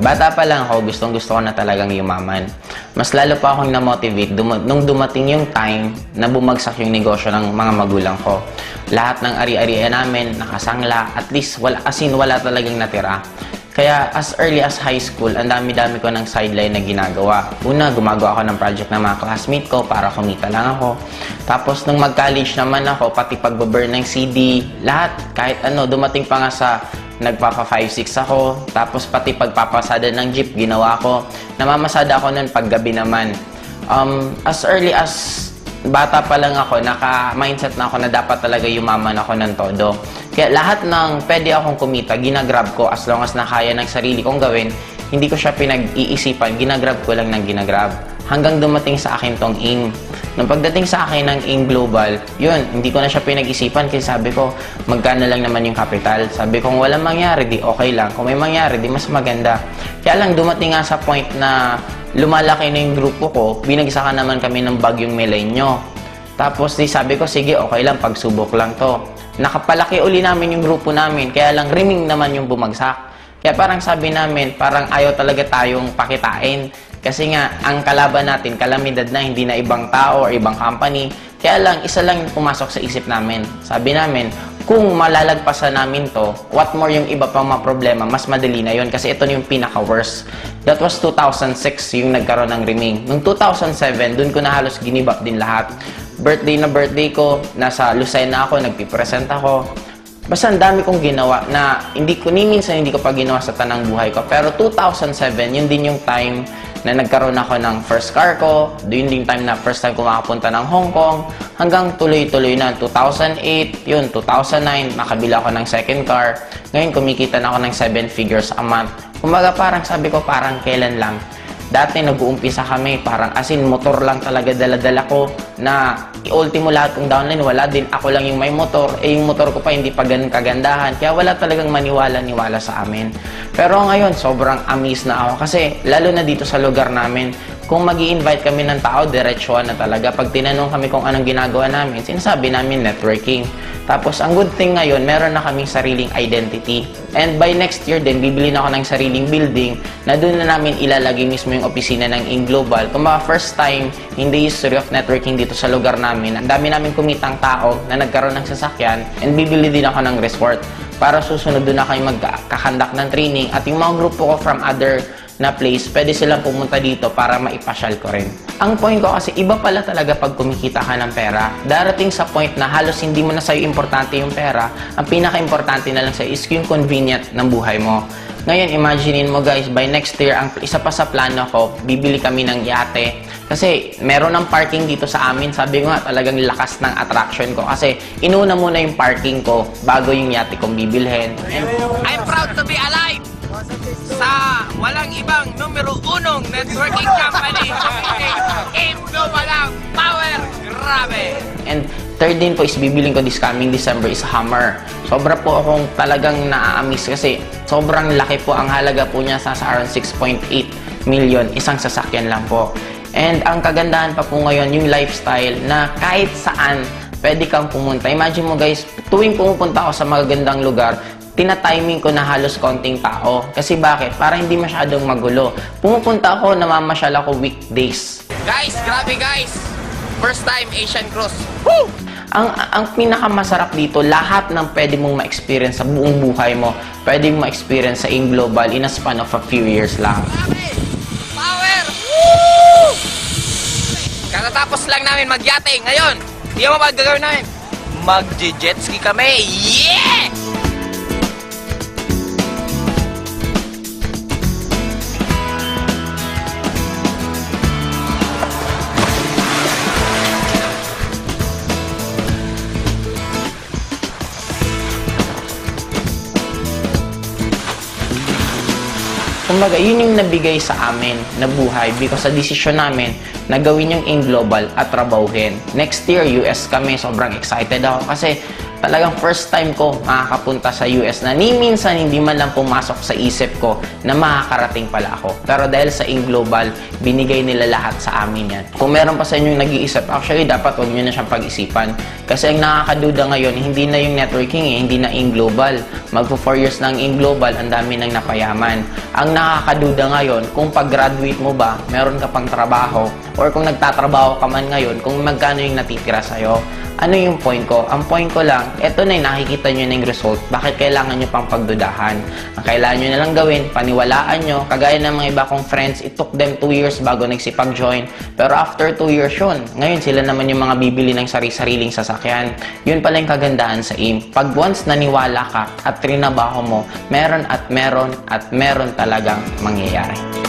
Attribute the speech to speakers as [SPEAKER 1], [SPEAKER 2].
[SPEAKER 1] Bata pa lang ako, gustong-gusto ko na talagang yumaman. Mas lalo pa akong na-motivate nung dumating yung time na bumagsak yung negosyo ng mga magulang ko. Lahat ng ari-arian namin, nakasangla, at least wala talagang natira. Kaya as early as high school, ang dami-dami ko ng sideline na ginagawa. Una, gumagawa ako ng project ng mga classmate ko para kumita lang ako. Tapos nung mag-college naman ako, pati pag-burn ng CD, lahat, kahit ano, dumating pa nga sa nagpapa 5-6 ako. Tapos pati pagpapasada ng jeep, ginawa ko. Namamasada ako nun paggabi naman. As early as bata pa lang ako, naka-mindset na ako na dapat talaga yumaman ako ng todo. Kaya lahat ng pwede akong kumita, ginagrab ko as long as nakaya ng sarili kong gawin. Hindi ko siya pinag-iisipan, ginagrab ko lang ng ginagrab. Hanggang dumating sa akin tong AIM. Nung pagdating sa akin ng AIM Global, yun, hindi ko na siya pinag-isipan kasi sabi ko, magkano lang naman yung capital. Sabi ko, kung walang mangyari, di okay lang. Kung may mangyari, di mas maganda. Kaya lang, dumating nga sa point na lumalaki na yung grupo ko, binagsakan naman kami ng bagyong Milenyo. Tapos di sabi ko, sige, okay lang, pagsubok lang to. Nakapalaki uli namin yung grupo namin, kaya lang riming naman yung bumagsak. Kaya parang sabi namin, parang ayaw talaga tayong pakitain. Kasi nga, ang kalaban natin, kalamidad na, hindi na ibang tao or ibang company. Kaya lang, isa lang yung pumasok sa isip namin. Sabi namin, kung malalagpasan namin to, what more yung iba pang mga problema, mas madali na yun. Kasi ito na yung pinaka-worst. That was 2006 yung nagkaroon ng riming. Noong 2007, dun ko na halos ginibap din lahat. Birthday ko, nasa Lucena ako, nagpipresent ako. Basta ang dami kong ginawa na minsan hindi ko pa ginawa sa tanang buhay ko. Pero 2007, yun din yung time na nagkaroon ako ng first car ko. Yun din time na first time ko makapunta ng Hong Kong. Hanggang tuloy-tuloy na. 2008, yun, 2009, nakabila ako ng second car. Ngayon, kumikita na ako ng 7 figures a month. Kumbaga parang sabi ko, parang kailan lang. Dati nag-uumpisa kami, parang motor lang talaga dala-dala ko na ultimo lahat kong downline, wala din. Ako lang yung may motor, yung motor ko pa hindi pa ganun kagandahan. Kaya wala talagang maniwala sa amin. Pero ngayon, sobrang amazed na ako kasi lalo na dito sa lugar namin, kung mag-i-invite kami ng tao, diretsuhan na talaga. Pag tinanong kami kung anong ginagawa namin, sinasabi namin networking. Tapos, ang good thing ngayon, meron na kaming sariling identity. And by next year din, bibili na ako ng sariling building na doon na namin ilalagay mismo yung opisina ng AIM Global. Kung mga first time in the history of networking dito sa lugar namin, ang dami namin kumitang tao na nagkaroon ng sasakyan and bibili din ako ng resort para susunod doon na kayo magkakandak ng training. At yung mga grupo ko from other na place, pwede silang pumunta dito para maipasyal ko rin. Ang point ko kasi, iba pala talaga pag kumikita ka ng pera. Darating sa point na halos hindi mo na sa'yo importante yung pera. Ang pinaka-importante na lang sa'yo is yung convenient ng buhay mo. Ngayon, imaginein mo guys, by next year, ang isa pa sa plano ko, bibili kami ng yate. Kasi meron ng parking dito sa amin. Sabi ko nga, talagang lakas ng attraction ko. Kasi inuna muna yung parking ko bago yung yate kong bibilhin.
[SPEAKER 2] I'm proud to be alive sa walang ibang numero 1 networking company. AIM Global ang power. Grabe!
[SPEAKER 1] And third din po is bibiling ko this coming December is Hummer. Sobra po akong talagang na-amaze kasi sobrang laki po. Ang halaga po niya sa around 6.8 million. Isang sasakyan lang po. And ang kagandahan pa po ngayon, yung lifestyle na kahit saan pwede kang pumunta. Imagine mo guys, tuwing pumupunta ako sa magagandang lugar, tina-timing ko na halos konting tao. Kasi bakit? Para hindi masyadong magulo. Pumupunta ako, namamasyal ako weekdays.
[SPEAKER 2] Guys, grabe guys! First time Asian Cross.
[SPEAKER 1] Woo! Ang pinakamasarap dito, lahat ng pwede mong ma-experience sa buong buhay mo, pwede mong ma-experience sa AIM Global in a span of a few years lang.
[SPEAKER 2] Power! Woo! Katatapos lang namin magyate. Ngayon, hindi mo ba gagawin namin? Mag-jet ski kami. Yeah!
[SPEAKER 1] Kumbaga, yun yung nabigay sa amin na buhay because sa desisyon namin na gawin yung AIM Global at trabahuhin. Next year, US kami. Sobrang excited ako kasi Talagang first time ko makakapunta sa US na ni minsan hindi man lang pumasok sa isip ko na makakarating pala ako. Pero dahil sa In Global, binigay nila lahat sa amin yan. Kung meron pa sa inyong nag-iisip, actually dapat huwag nyo na siyang pag-isipan. Kasi ang nakakaduda ngayon, hindi na yung networking hindi na In Global. Magpo 4 years na ang In Global, ang dami nang napayaman. Ang nakakaduda ngayon, kung pag-graduate mo ba, meron ka pang trabaho, or kung nagtatrabaho ka man ngayon, kung magkano yung natitira sa'yo. Ano yung point ko? Ang point ko lang, eto na yung nakikita nyo na yung result. Bakit kailangan nyo pang pagdudahan? Ang kailangan nyo na lang gawin, paniwalaan nyo. Kagaya ng mga iba kong friends, it took them 2 years bago nagsipag-join. Pero after 2 years yun, ngayon sila naman yung mga bibili ng sari-sariling sasakyan. Yun pala yung kagandahan sa AIM. Pag once naniwala ka at trinabaho mo, meron at meron at meron talagang mangyayari.